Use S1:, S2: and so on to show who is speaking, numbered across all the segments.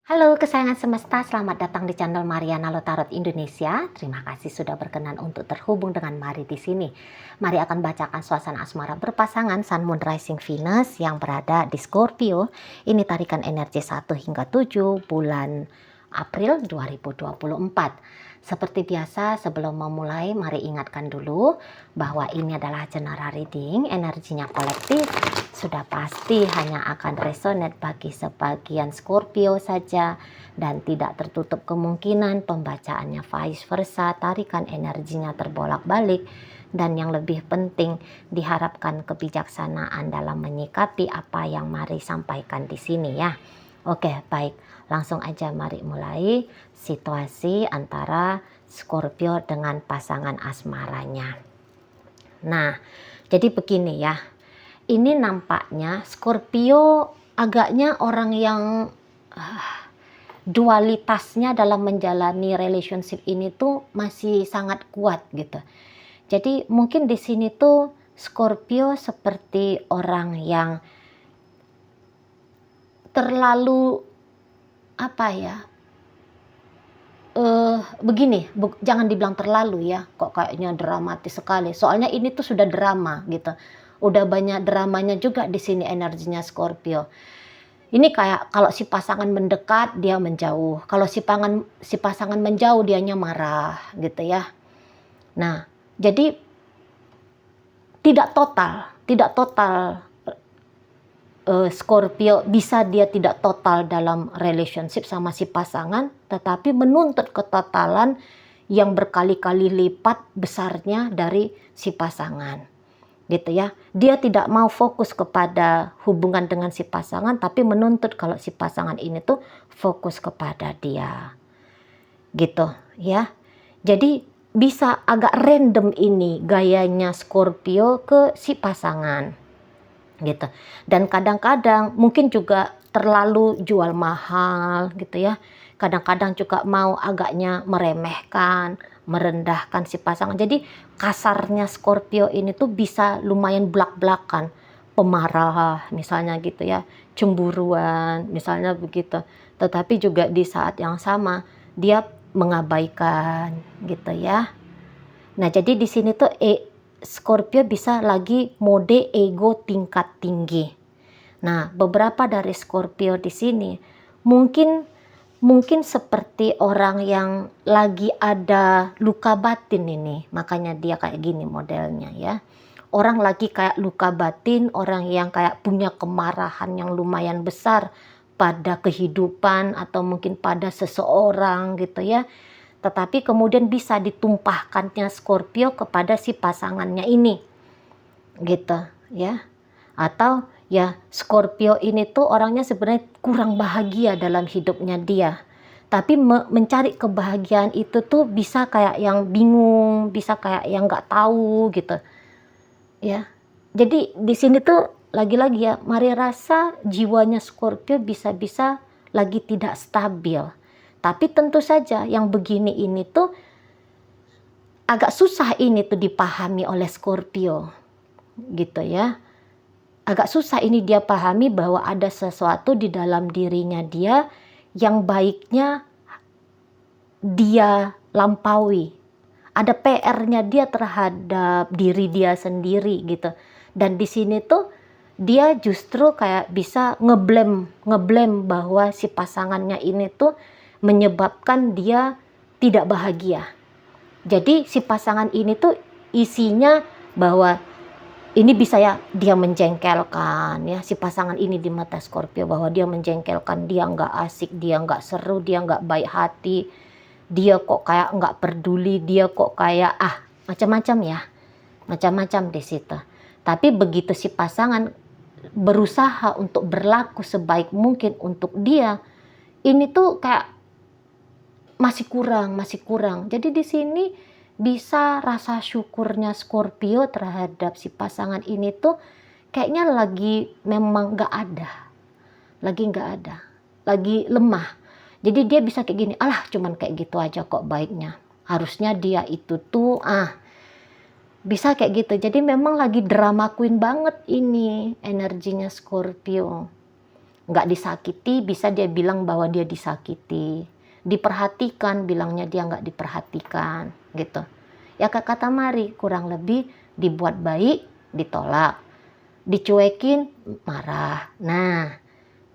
S1: Halo kesayangan semesta, selamat datang di channel Mariana Lotarot Indonesia. Terima kasih sudah berkenan untuk terhubung dengan Mari di sini. Mari akan bacakan suasana asmara berpasangan Sun Moon Rising Venus yang berada di Scorpio. Ini tarikan energi 1 hingga 7 bulan April 2024. Seperti biasa, sebelum memulai, mari ingatkan dulu bahwa ini adalah general reading, energinya kolektif. Sudah pasti hanya akan resonate bagi sebagian Scorpio saja dan tidak tertutup kemungkinan pembacaannya vice versa, tarikan energinya terbolak-balik, dan yang lebih penting diharapkan kebijaksanaan dalam menyikapi apa yang Mari sampaikan di sini ya. Oke, baik. Langsung aja mari mulai situasi antara Scorpio dengan pasangan asmaranya. Nah, jadi begini ya. Ini nampaknya Scorpio agaknya orang yang dualitasnya dalam menjalani relationship ini tuh masih sangat kuat gitu. Jadi mungkin di sini tuh Scorpio seperti orang yang terlalu apa ya? Begini, jangan dibilang terlalu ya, kok kayaknya dramatis sekali. Soalnya ini tuh sudah drama gitu. Udah banyak dramanya juga di sini energinya Scorpio. Ini kayak kalau si pasangan mendekat dia menjauh. Kalau si pasangan menjauh dianya marah gitu ya. Nah, jadi tidak total Scorpio bisa dia tidak total dalam relationship sama si pasangan, tetapi menuntut ketotalan yang berkali-kali lipat besarnya dari si pasangan. Gitu ya. Dia tidak mau fokus kepada hubungan dengan si pasangan, tapi menuntut kalau si pasangan ini tuh fokus kepada dia. Gitu ya. Jadi bisa agak random ini gayanya Scorpio ke si pasangan. Gitu. Dan kadang-kadang mungkin juga terlalu jual mahal gitu ya. Kadang-kadang juga mau agaknya meremehkan, merendahkan si pasangan. Jadi kasarnya Scorpio ini tuh bisa lumayan blak-blakan, pemarah misalnya gitu ya, cemburuan misalnya begitu. Tetapi juga di saat yang sama dia mengabaikan gitu ya. Nah, jadi di sini tuh Scorpio bisa lagi mode ego tingkat tinggi. Nah, beberapa dari Scorpio di sini mungkin seperti orang yang lagi ada luka batin ini, makanya dia kayak gini modelnya ya. Orang lagi kayak luka batin, orang yang kayak punya kemarahan yang lumayan besar pada kehidupan atau mungkin pada seseorang gitu ya. Tetapi kemudian bisa ditumpahkannya Scorpio kepada si pasangannya ini gitu ya. Atau ya Scorpio ini tuh orangnya sebenarnya kurang bahagia dalam hidupnya dia, tapi mencari kebahagiaan itu tuh bisa kayak yang bingung, bisa kayak yang nggak tahu gitu ya. Jadi di sini tuh lagi-lagi ya, Mari rasa jiwanya Scorpio bisa-bisa lagi tidak stabil. Tapi tentu saja yang begini ini tuh agak susah ini tuh dipahami oleh Scorpio gitu ya. Agak susah ini dia pahami bahwa ada sesuatu di dalam dirinya dia yang baiknya dia lampaui. Ada PR-nya dia terhadap diri dia sendiri gitu. Dan di sini tuh dia justru kayak bisa ngeblame bahwa si pasangannya ini tuh menyebabkan dia tidak bahagia. Jadi si pasangan ini tuh isinya bahwa ini bisa ya dia menjengkelkan ya, si pasangan ini di mata Scorpio bahwa dia menjengkelkan, dia nggak asik, dia nggak seru, dia nggak baik hati, dia kok kayak nggak peduli, dia kok kayak macam-macam ya, macam-macam di situ. Tapi begitu si pasangan berusaha untuk berlaku sebaik mungkin untuk dia, ini tuh kayak masih kurang. Jadi di sini bisa rasa syukurnya Scorpio terhadap si pasangan ini tuh kayaknya lagi memang nggak ada, lagi lemah. Jadi dia bisa kayak gini, alah cuman kayak gitu aja kok baiknya. Harusnya dia itu tuh bisa kayak gitu. Jadi memang lagi drama queen banget ini energinya Scorpio. Nggak disakiti, bisa dia bilang bahwa dia disakiti. Diperhatikan, bilangnya dia nggak diperhatikan, gitu. Ya kata Mari, kurang lebih dibuat baik, ditolak. Dicuekin, marah. Nah,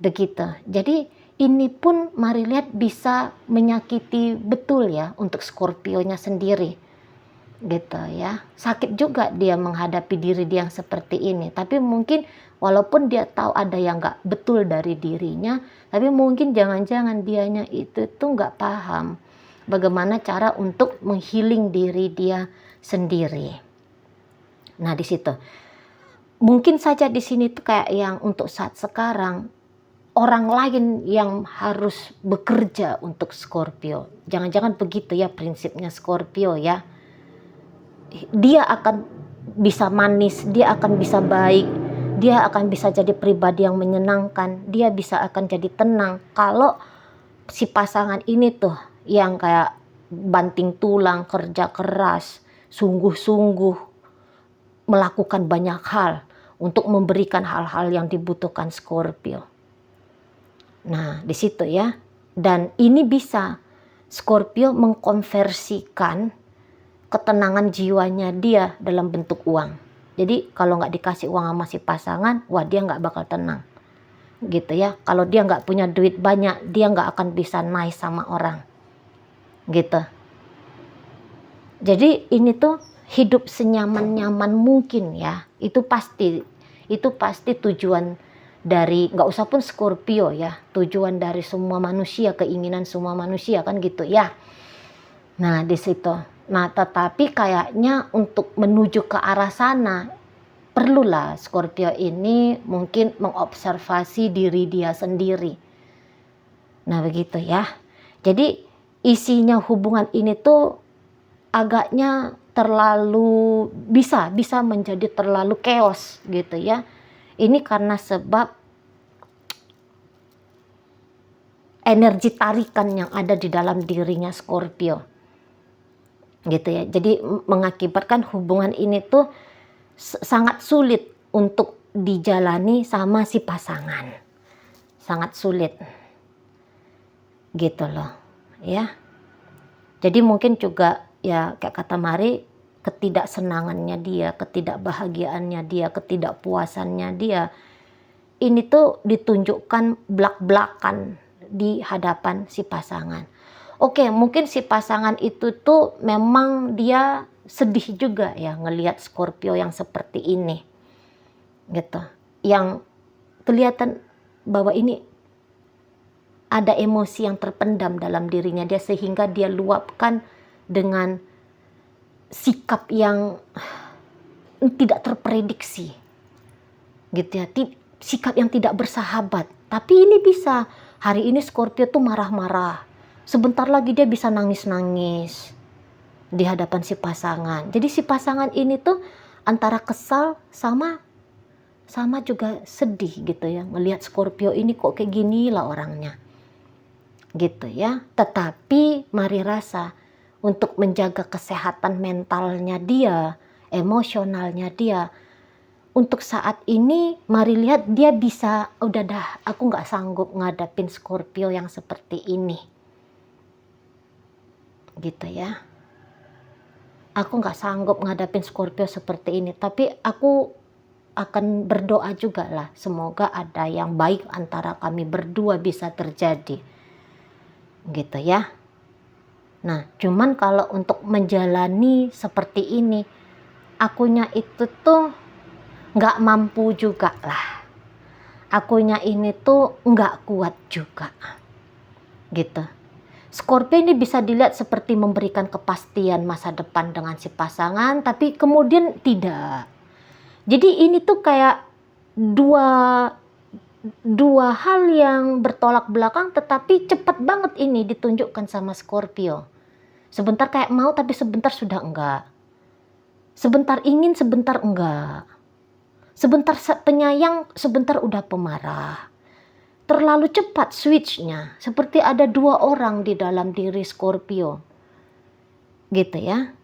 S1: begitu. Jadi ini pun Mari lihat bisa menyakiti betul ya untuk Scorpio-nya sendiri. Gitu ya. Sakit juga dia menghadapi diri dia yang seperti ini. Tapi mungkin walaupun dia tahu ada yang nggak betul dari dirinya, tapi mungkin jangan-jangan dianya itu tuh nggak paham bagaimana cara untuk menghealing diri dia sendiri. Nah di situ mungkin saja di sini tuh kayak yang untuk saat sekarang orang lain yang harus bekerja untuk Scorpio. Jangan-jangan begitu ya prinsipnya Scorpio ya. Dia akan bisa manis, dia akan bisa baik, dia akan bisa jadi pribadi yang menyenangkan, dia bisa akan jadi tenang kalau si pasangan ini tuh yang kayak banting tulang, kerja keras, sungguh-sungguh melakukan banyak hal untuk memberikan hal-hal yang dibutuhkan Scorpio. Nah, di situ ya. Dan ini bisa Scorpio mengkonversikan ketenangan jiwanya dia dalam bentuk uang. Jadi kalau nggak dikasih uang sama si pasangan, wah dia nggak bakal tenang. Gitu ya. Kalau dia nggak punya duit banyak, dia nggak akan bisa nice sama orang. Gitu. Jadi ini tuh hidup senyaman-nyaman mungkin ya. Itu pasti tujuan dari, nggak usah pun Scorpio ya. Tujuan dari semua manusia, keinginan semua manusia kan gitu ya. Nah di situ. Nah tetapi kayaknya untuk menuju ke arah sana perlulah Scorpio ini mungkin mengobservasi diri dia sendiri. Nah begitu ya. Jadi isinya hubungan ini tuh agaknya terlalu bisa menjadi terlalu chaos gitu ya. Ini karena sebab energi tarikan yang ada di dalam dirinya Scorpio. Gitu ya. Jadi mengakibatkan hubungan ini tuh sangat sulit untuk dijalani sama si pasangan. Sangat sulit. Gitu loh, ya. Jadi mungkin juga ya kayak kata Mari, ketidaksenangannya dia, ketidakbahagiaannya dia, ketidakpuasannya dia ini tuh ditunjukkan belak-belakan di hadapan si pasangan. Oke, mungkin si pasangan itu tuh memang dia sedih juga ya ngelihat Scorpio yang seperti ini. Gitu. Yang kelihatan bahwa ini ada emosi yang terpendam dalam dirinya dia sehingga dia luapkan dengan sikap yang tidak terprediksi. Gitu ya. Sikap yang tidak bersahabat. Tapi ini bisa. Hari ini Scorpio tuh marah-marah. Sebentar lagi dia bisa nangis-nangis di hadapan si pasangan. Jadi si pasangan ini tuh antara kesal sama juga sedih gitu ya. Melihat Scorpio ini kok kayak gini lah orangnya. Gitu ya. Tetapi Mari rasa untuk menjaga kesehatan mentalnya dia, emosionalnya dia, untuk saat ini Mari lihat dia bisa, udah dah aku nggak sanggup ngadapin Scorpio yang seperti ini. Gitu ya. Aku nggak sanggup ngadapin Scorpio seperti ini, tapi aku akan berdoa juga lah, semoga ada yang baik antara kami berdua bisa terjadi. Gitu ya. Nah, cuman kalau untuk menjalani seperti ini, akunya itu tuh nggak mampu juga lah. Akunya ini tuh nggak kuat juga. Gitu. Scorpio ini bisa dilihat seperti memberikan kepastian masa depan dengan si pasangan, tapi kemudian tidak. Jadi ini tuh kayak dua hal yang bertolak belakang, tetapi cepat banget ini ditunjukkan sama Scorpio. Sebentar kayak mau, tapi sebentar sudah enggak. Sebentar ingin, sebentar enggak. Sebentar penyayang, sebentar udah pemarah. Terlalu cepat switchnya, seperti ada dua orang di dalam diri Scorpio. Gitu ya.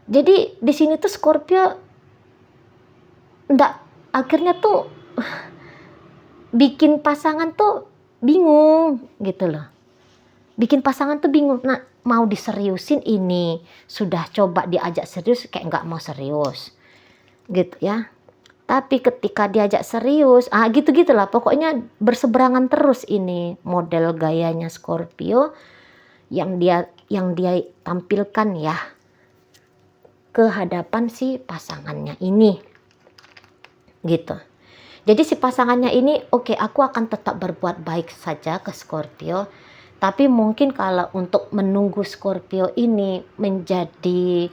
S1: Jadi di sini tuh Scorpio akhirnya tuh bikin pasangan tuh bingung gitu loh. Bikin pasangan tuh bingung. Nah, mau diseriusin ini, sudah coba diajak serius kayak nggak mau serius. Gitu ya. Tapi ketika diajak serius, gitu-gitulah. Pokoknya berseberangan terus ini model gayanya Scorpio yang dia tampilkan ya ke hadapan si pasangannya ini. Gitu. Jadi si pasangannya ini, oke, aku akan tetap berbuat baik saja ke Scorpio. Tapi mungkin kalau untuk menunggu Scorpio ini menjadi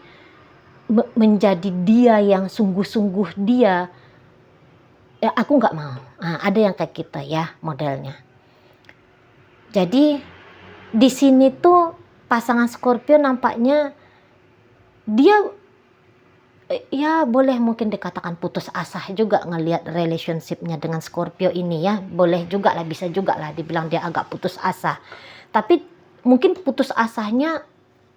S1: dia yang sungguh-sungguh dia, ya aku nggak mau. Ada yang kayak kita ya modelnya. Jadi di sini tuh pasangan Scorpio nampaknya dia ya boleh mungkin dikatakan putus asa juga ngelihat relationship-nya dengan Scorpio ini ya. Boleh juga lah, bisa juga lah dibilang dia agak putus asa. Tapi mungkin putus asanya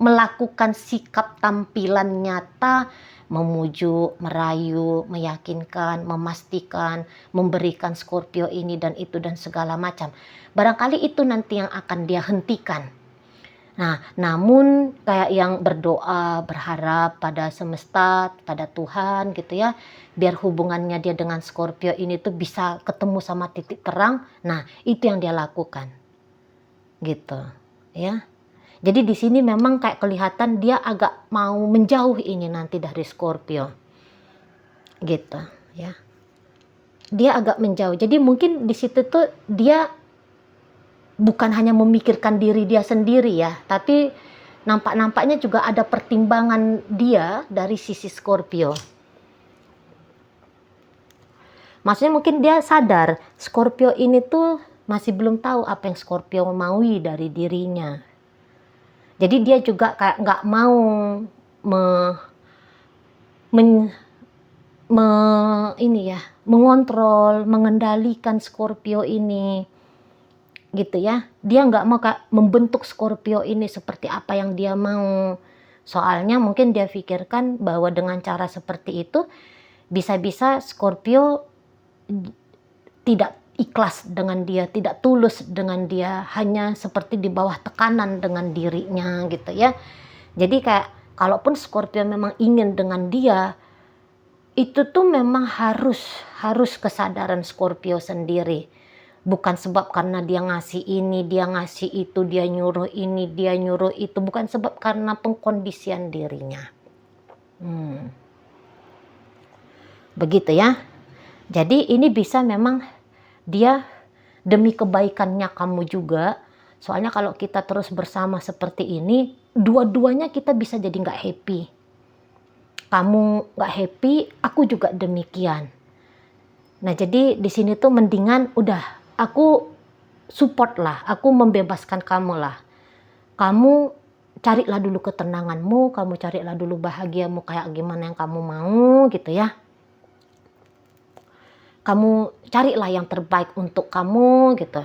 S1: melakukan sikap tampilan nyata, memujuk, merayu, meyakinkan, memastikan, memberikan Scorpio ini dan itu dan segala macam. Barangkali itu nanti yang akan dia hentikan. Nah, namun kayak yang berdoa, berharap pada semesta, pada Tuhan gitu ya, biar hubungannya dia dengan Scorpio ini tuh bisa ketemu sama titik terang. Nah, itu yang dia lakukan. Gitu, ya. Jadi di sini memang kayak kelihatan dia agak mau menjauh ini nanti dari Scorpio. Gitu, ya. Dia agak menjauh. Jadi mungkin di situ tuh dia bukan hanya memikirkan diri dia sendiri ya, tapi nampaknya juga ada pertimbangan dia dari sisi Scorpio. Maksudnya mungkin dia sadar Scorpio ini tuh masih belum tahu apa yang Scorpio maui dari dirinya. Jadi dia juga kayak nggak mau mengontrol, mengendalikan Scorpio ini. Gitu ya, dia nggak mau membentuk Scorpio ini seperti apa yang dia mau. Soalnya mungkin dia pikirkan bahwa dengan cara seperti itu bisa-bisa Scorpio tidak ikhlas dengan dia, tidak tulus dengan dia, hanya seperti di bawah tekanan dengan dirinya gitu ya. Jadi kayak kalaupun Scorpio memang ingin dengan dia, itu tuh memang harus kesadaran Scorpio sendiri. Bukan sebab karena dia ngasih ini, dia ngasih itu, dia nyuruh ini, dia nyuruh itu. Bukan sebab karena pengkondisian dirinya. Begitu ya. Jadi ini bisa memang dia demi kebaikannya kamu juga. Soalnya kalau kita terus bersama seperti ini, dua-duanya kita bisa jadi nggak happy. Kamu nggak happy, aku juga demikian. Nah jadi di sini tuh mendingan udah, aku support lah, aku membebaskan kamu lah. Kamu carilah dulu ketenanganmu, kamu carilah dulu bahagiamu kayak gimana yang kamu mau gitu ya. Kamu carilah yang terbaik untuk kamu gitu.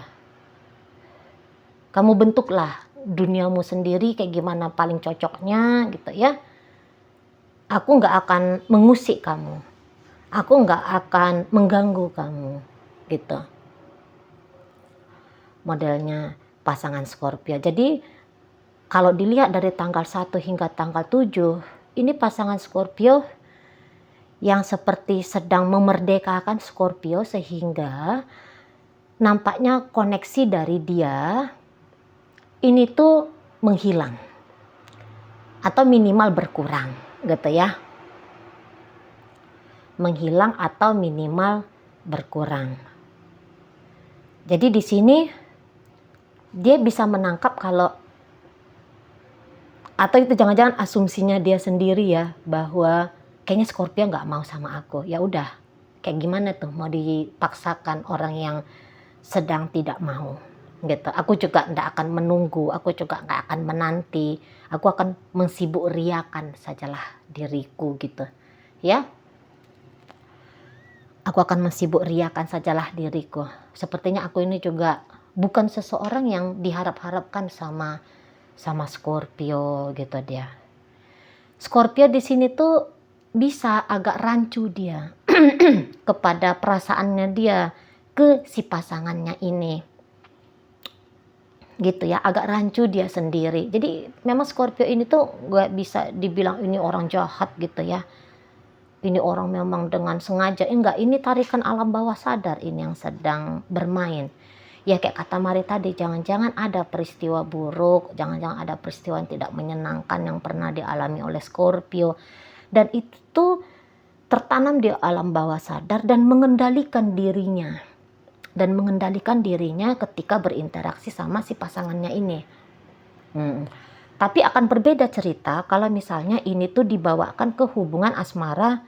S1: Kamu bentuklah duniamu sendiri kayak gimana paling cocoknya gitu ya. Aku nggak akan mengusik kamu. Aku nggak akan mengganggu kamu gitu. Modelnya pasangan Scorpio. Jadi kalau dilihat dari tanggal 1 hingga tanggal 7, ini pasangan Scorpio yang seperti sedang memerdekakan Scorpio sehingga nampaknya koneksi dari dia ini tuh menghilang atau minimal berkurang gitu ya. Menghilang atau minimal berkurang. Jadi di sini dia bisa menangkap kalau, atau itu jangan-jangan asumsinya dia sendiri ya, bahwa kayaknya Scorpio nggak mau sama aku. Ya udah, kayak gimana tuh mau dipaksakan orang yang sedang tidak mau gitu. Aku juga nggak akan menunggu, aku juga nggak akan menanti, aku akan mensibuk riakan sajalah diriku gitu ya. Aku akan mensibuk riakan sajalah diriku. Sepertinya aku ini juga bukan seseorang yang diharap-harapkan sama Scorpio gitu dia. Scorpio di sini tuh bisa agak rancu dia kepada perasaannya dia ke si pasangannya ini. Gitu ya, agak rancu dia sendiri. Jadi memang Scorpio ini tuh gak bisa dibilang ini orang jahat gitu ya. Ini orang memang dengan sengaja. Enggak, ini tarikan alam bawah sadar ini yang sedang bermain. Ya kayak kata Mari tadi, jangan-jangan ada peristiwa buruk, jangan-jangan ada peristiwa yang tidak menyenangkan yang pernah dialami oleh Scorpio. Dan itu tuh tertanam di alam bawah sadar dan mengendalikan dirinya. Dan mengendalikan dirinya ketika berinteraksi sama si pasangannya ini. Tapi akan berbeda cerita kalau misalnya ini tuh dibawakan ke hubungan asmara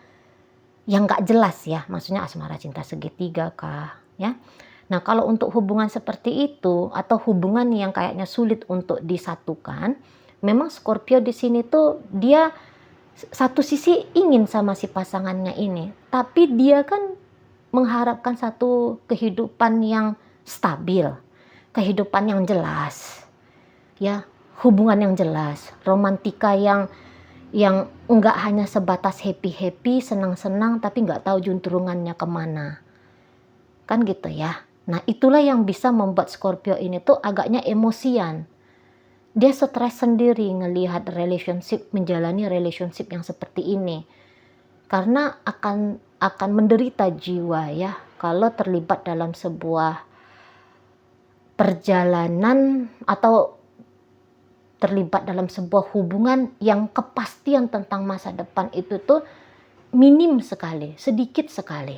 S1: yang gak jelas ya. Maksudnya asmara cinta segitiga kah ya. Nah kalau untuk hubungan seperti itu atau hubungan yang kayaknya sulit untuk disatukan, memang Scorpio di sini tuh dia satu sisi ingin sama si pasangannya ini, tapi dia kan mengharapkan satu kehidupan yang stabil, kehidupan yang jelas, ya, hubungan yang jelas, romantika yang enggak hanya sebatas happy-happy, senang-senang, tapi enggak tahu juntrungannya kemana. Kan gitu ya. Nah itulah yang bisa membuat Scorpio ini tuh agaknya emosian. Dia stres sendiri ngelihat menjalani relationship yang seperti ini. Karena akan menderita jiwa ya kalau terlibat dalam sebuah perjalanan atau terlibat dalam sebuah hubungan yang kepastian tentang masa depan itu tuh minim sekali, sedikit sekali.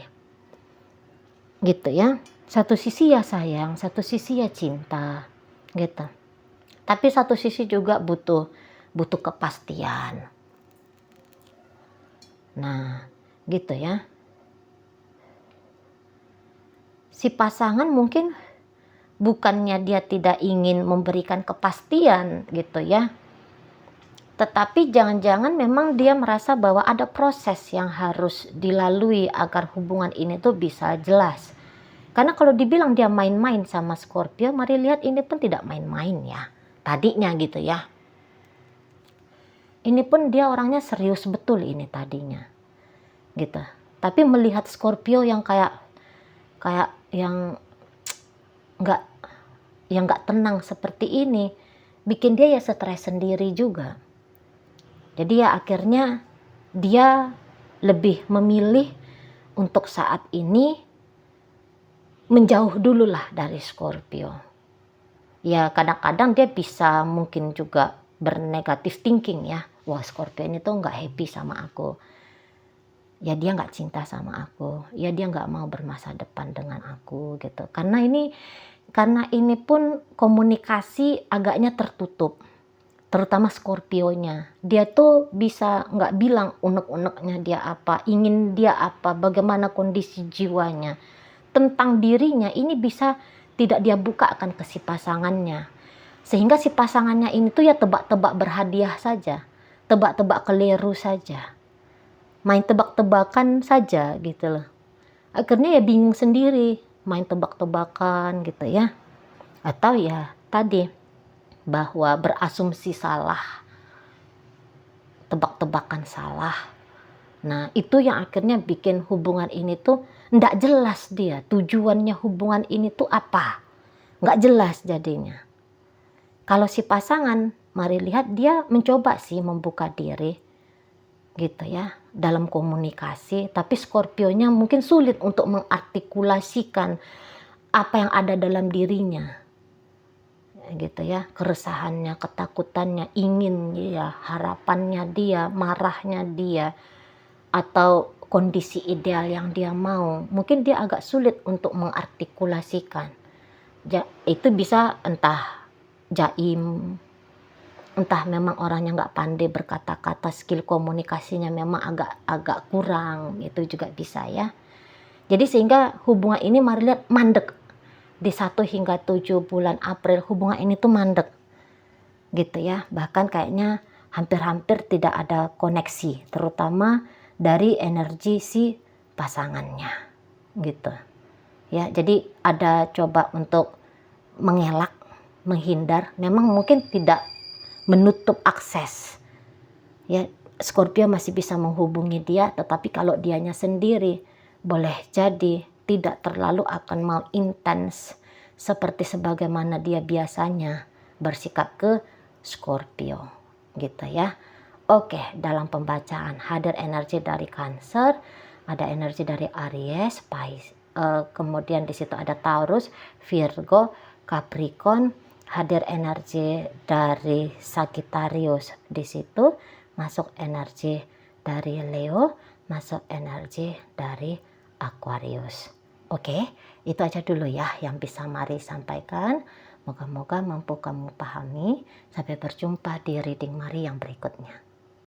S1: Gitu ya. Satu sisi ya sayang, satu sisi ya cinta. Gitu. Tapi satu sisi juga butuh kepastian. Nah, gitu ya. Si pasangan mungkin bukannya dia tidak ingin memberikan kepastian gitu ya. Tetapi jangan-jangan memang dia merasa bahwa ada proses yang harus dilalui agar hubungan ini tuh bisa jelas. Karena kalau dibilang dia main-main sama Scorpio, mari lihat ini pun tidak main-main ya. Tadinya gitu ya. Ini pun dia orangnya serius betul ini tadinya. Gitu. Tapi melihat Scorpio yang kayak yang nggak tenang seperti ini, bikin dia ya stres sendiri juga. Jadi ya akhirnya dia lebih memilih untuk saat ini menjauh dulu lah dari Scorpio. Ya kadang-kadang dia bisa mungkin juga bernegatif thinking ya. Wah Scorpio ini tuh nggak happy sama aku. Ya dia nggak cinta sama aku. Ya dia nggak mau bermasa depan dengan aku gitu. Karena ini pun komunikasi agaknya tertutup. Terutama Scorpionya. Dia tuh bisa nggak bilang unek-uneknya dia apa, ingin dia apa, bagaimana kondisi jiwanya. Tentang dirinya ini bisa tidak dia buka akan ke si pasangannya. Sehingga si pasangannya ini tuh ya tebak-tebak berhadiah saja. Tebak-tebak keliru saja. Main tebak-tebakan saja gitu loh. Akhirnya ya bingung sendiri. Main tebak-tebakan gitu ya. Atau ya tadi bahwa berasumsi salah. Tebak-tebakan salah. Nah itu yang akhirnya bikin hubungan ini tuh nggak jelas dia. Tujuannya hubungan ini tuh apa. Nggak jelas jadinya. Kalau si pasangan, mari lihat dia mencoba sih membuka diri. Gitu ya. Dalam komunikasi. Tapi Scorpionya mungkin sulit untuk mengartikulasikan apa yang ada dalam dirinya. Gitu ya. Keresahannya, ketakutannya, ingin dia, harapannya dia, marahnya dia. Atau kondisi ideal yang dia mau, mungkin dia agak sulit untuk mengartikulasikan. Itu bisa entah jaim, entah memang orangnya nggak pandai berkata-kata, skill komunikasinya memang agak kurang, itu juga bisa ya. Jadi sehingga hubungan ini mari lihat mandek. Di 1 hingga 7 bulan April hubungan ini tuh mandek. Gitu ya, bahkan kayaknya hampir-hampir tidak ada koneksi, terutama dari energi si pasangannya gitu ya. Jadi ada coba untuk mengelak, menghindar, memang mungkin tidak menutup akses ya. Scorpio masih bisa menghubungi dia, tetapi kalau dianya sendiri boleh jadi tidak terlalu akan mau intens seperti sebagaimana dia biasanya bersikap ke Scorpio gitu ya. Oke, dalam pembacaan hadir energi dari Cancer, ada energi dari Aries, kemudian di situ ada Taurus, Virgo, Capricorn, hadir energi dari Sagittarius, di situ masuk energi dari Leo, masuk energi dari Aquarius. Oke, itu aja dulu ya yang bisa Mari sampaikan. Moga-moga mampu kamu pahami. Sampai berjumpa di reading Mari yang berikutnya.